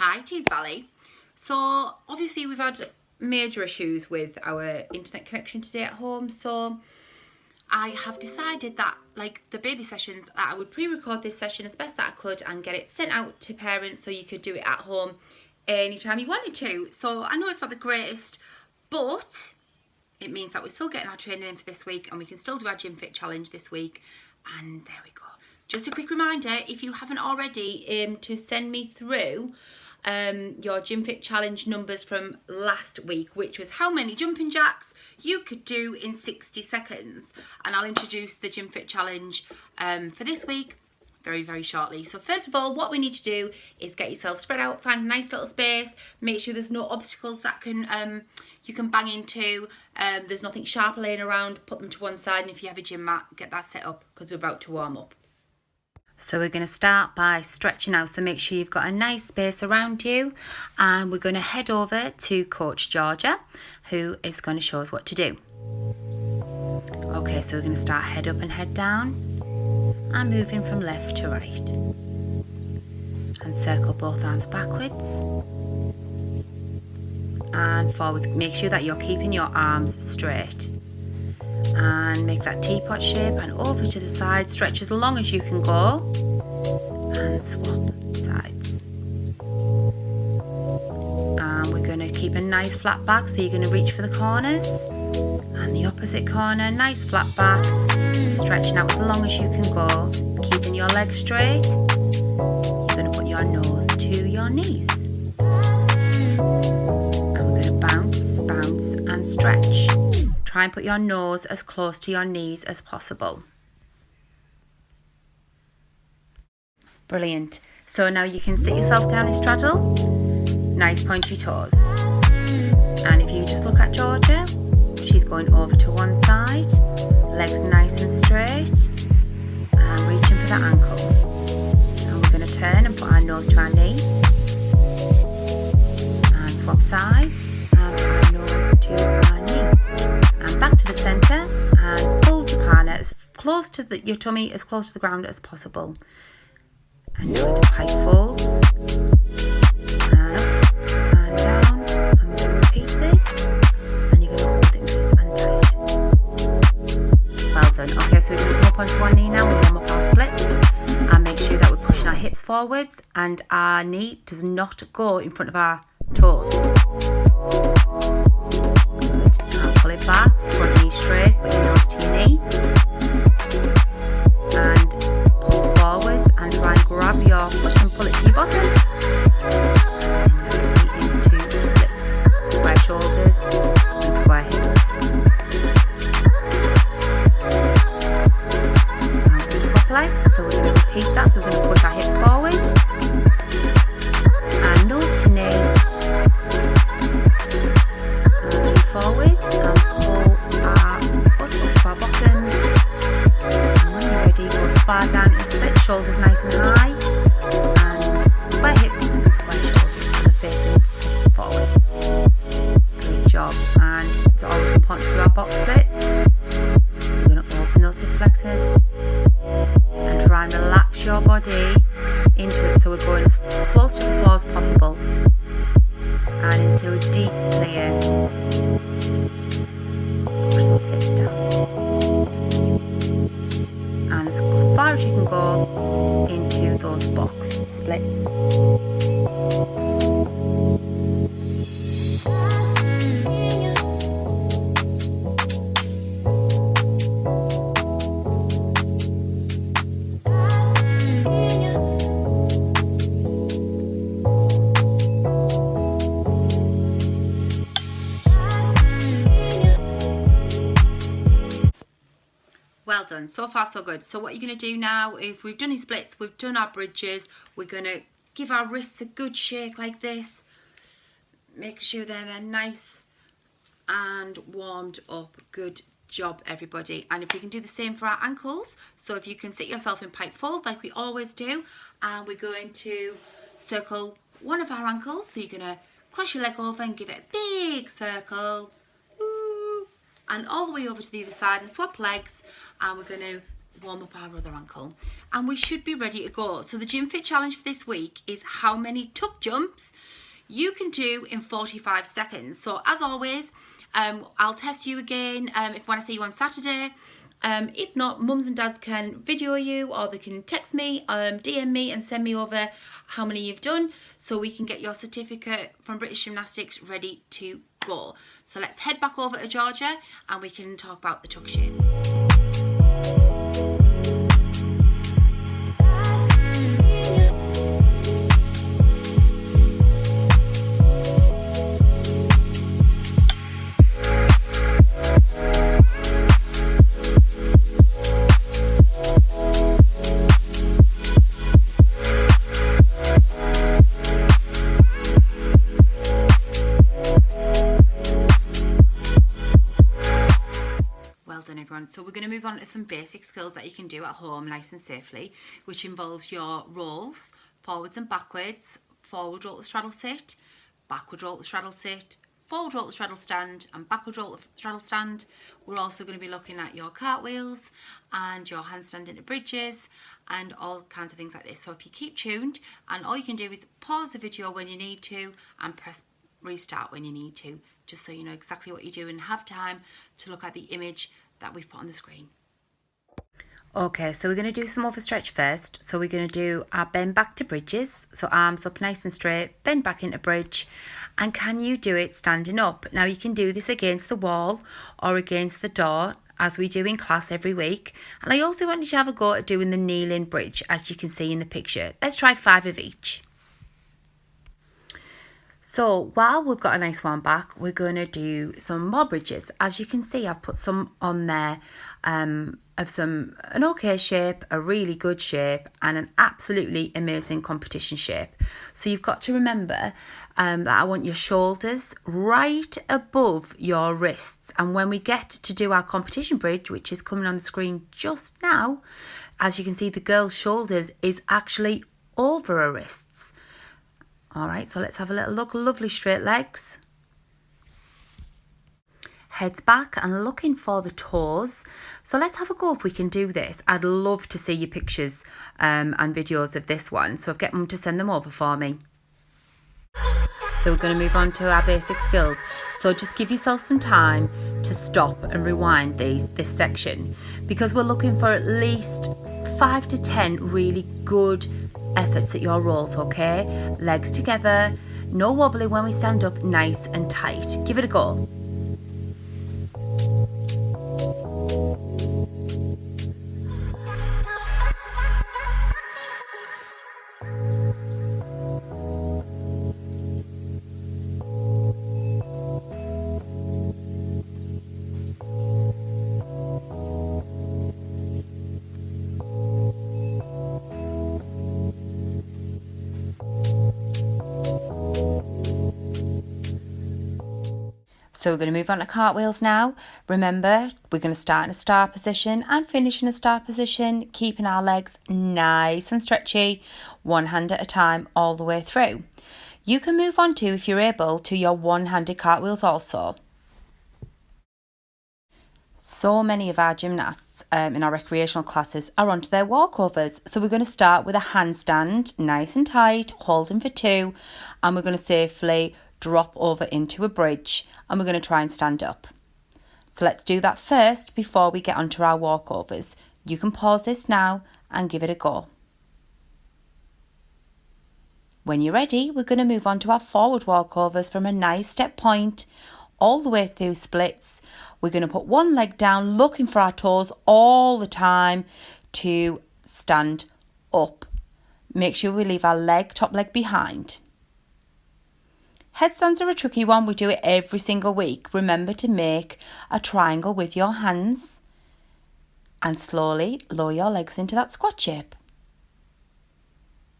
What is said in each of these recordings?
Hi, Tees Valley. So obviously we've had major issues with our internet connection today at home, so I have decided that like the baby sessions, that I would pre-record this session as best that I could and get it sent out to parents so you could do it at home anytime you wanted to. So I know it's not the greatest, but it means that we're still getting our training in for this week and we can still do our Gym Fit challenge this week. And there we go. Just a quick reminder, if you haven't already, to send me through your Gym Fit challenge numbers from last week, which was how many jumping jacks you could do in 60 seconds. And I'll introduce the Gym Fit challenge for this week very, very shortly. So first of all, what we need to do is get yourself spread out, find a nice little space, make sure there's no obstacles that can you can bang into. There's nothing sharp laying around, put them to one side, and if you have a gym mat, get that set up because we're about to warm up. So we're going to start by stretching out, so make sure you've got a nice space around you, and we're going to head over to Coach Georgia, who is going to show us what to do. Okay, so we're going to start head up and head down, and moving from left to right, and circle both arms backwards and forwards. Make sure that you're keeping your arms straight. And make that teapot shape and over to the side, stretch as long as you can go and swap sides. And we're going to keep a nice flat back, so you're going to reach for the corners and the opposite corner, nice flat back, stretching out as long as you can go, keeping your legs straight. You're going to put your nose to your knees and we're going to bounce, bounce and stretch. Try and put your nose as close to your knees as possible. Brilliant. So now you can sit yourself down and straddle. Nice pointy toes. And if you just look at Georgia, she's going over to one side, legs nice and straight, and reaching for that ankle. And we're going to turn and put our nose to our knee. And swap sides and put our nose to our knee. And back to the centre and fold Japana as close to your tummy, as close to the ground as possible. And you're going to pike folds and up and down, and we're going to repeat this, and you're going to hold it nice and tight. Well done. Okay, so we're going to come up onto one knee now and warm up our splits, and make sure that we're pushing our hips forwards and our knee does not go in front of our toes. Pull it back, front knee straight, put your nose to your knee, and pull forwards and try and grab your foot and pull it to your bottom. And nicely into splits, square shoulders and square hips. Now we swap legs, so we're going to repeat that, so we're going to push our hips forward and nose to knee. Forward and pull our foot up to our bottoms, and when you're ready, go as far down and split, shoulders nice and high, and square hips and square shoulders, so they're facing forwards. Good job. And it's always important to do our box splits. You're going to open those hip flexors and try and relax your body into it, so we're going as close to the floor as possible and into a deep clear. Push those hips down. And as far as you can go into those box splits. Well done, so far so good. So what you're going to do now, if we've done your splits, we've done our bridges, we're going to give our wrists a good shake like this. Make sure they're nice and warmed up. Good job, everybody. And if we can do the same for our ankles, so if you can sit yourself in pike fold like we always do, and we're going to circle one of our ankles, so you're going to cross your leg over and give it a big circle. And all the way over to the other side and swap legs, and we're going to warm up our other ankle, and we should be ready to go. So the Gym Fit challenge for this week is how many tuck jumps you can do in 45 seconds. So as always, I'll test you again if I want to see you on Saturday. If not, mums and dads can video you, or they can text me, DM me and send me over how many you've done, so we can get your certificate from British Gymnastics ready to go. So let's head back over to Georgia and we can talk about the tuck shape. So we're going to move on to some basic skills that you can do at home nice and safely, which involves your rolls, forwards and backwards, forward roll to straddle sit, backward roll to straddle sit, forward roll to straddle stand, and backward roll to straddle stand. We're also going to be looking at your cartwheels and your handstand into bridges and all kinds of things like this. So if you keep tuned, and all you can do is pause the video when you need to and press restart when you need to, just so you know exactly what you do and have time to look at the image that we've put on the screen. Okay, so we're going to do some overstretch first. So we're going to do our bend back to bridges. So arms up nice and straight, bend back into bridge. And can you do it standing up? Now you can do this against the wall or against the door, as we do in class every week. And I also want you to have a go at doing the kneeling bridge, as you can see in the picture. Let's try 5 of each. So while we've got a nice one back, we're going to do some more bridges. As you can see, I've put some on there of an okay shape, a really good shape, and an absolutely amazing competition shape. So you've got to remember that I want your shoulders right above your wrists. And when we get to do our competition bridge, which is coming on the screen just now, as you can see, the girl's shoulders is actually over her wrists. All right, so let's have a little look. Lovely straight legs. Heads back and looking for the toes. So let's have a go if we can do this. I'd love to see your pictures and videos of this one. So get them to send them over for me. So we're going to move on to our basic skills. So just give yourself some time to stop and rewind this section, because we're looking for at least 5 to 10 really good efforts at your rolls, okay? Legs together, no wobbling when we stand up, nice and tight. Give it a go. So we're going to move on to cartwheels now. Remember, we're going to start in a star position and finish in a star position, keeping our legs nice and stretchy, one hand at a time all the way through. You can move on to, if you're able, to your one-handed cartwheels also. So many of our gymnasts in our recreational classes are onto their walkovers. So we're going to start with a handstand, nice and tight, holding for 2, and we're going to safely drop over into a bridge, and we're going to try and stand up. So let's do that first before we get onto our walkovers. You can pause this now and give it a go. When you're ready, we're going to move on to our forward walkovers from a nice step point all the way through splits. We're going to put one leg down, looking for our toes all the time to stand up. Make sure we leave our top leg behind. Headstands are a tricky one. We do it every single week. Remember to make a triangle with your hands and slowly lower your legs into that squat shape.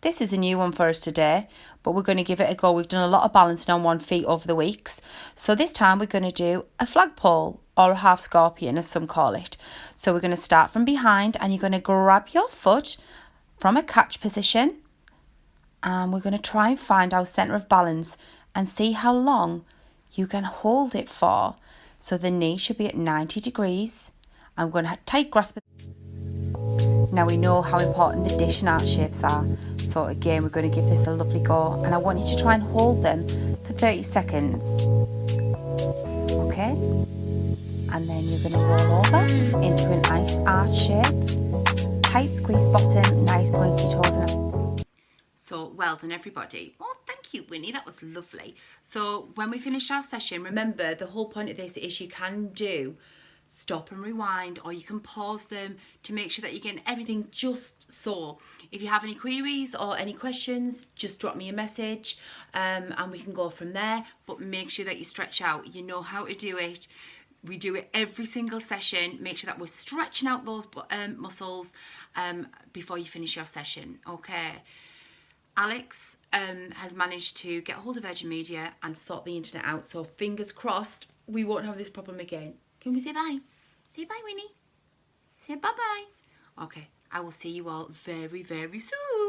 This is a new one for us today, but we're going to give it a go. We've done a lot of balancing on one feet over the weeks. So this time we're going to do a flagpole, or a half scorpion as some call it. So we're going to start from behind, and you're going to grab your foot from a catch position, and we're going to try and find our centre of balance and see how long you can hold it for. So the knee should be at 90 degrees. I'm going to tight grasp it. Now we know how important the dish and arch shapes are, so again we're going to give this a lovely go, and I want you to try and hold them for 30 seconds. Okay, and then you're going to roll over into a nice arch shape, tight squeeze bottom, nice pointy toes. So well done everybody. Oh, thank you Winnie, that was lovely. So when we finish our session, remember the whole point of this is you can do stop and rewind, or you can pause them to make sure that you're getting everything just so. If you have any queries or any questions, just drop me a message and we can go from there, but make sure that you stretch out. You know how to do it. We do it every single session. Make sure that we're stretching out those muscles before you finish your session. Okay. Alex has managed to get hold of Virgin Media and sort the internet out, so fingers crossed we won't have this problem again. Can we say bye? Say bye, Winnie. Say bye-bye. Okay, I will see you all very, very soon.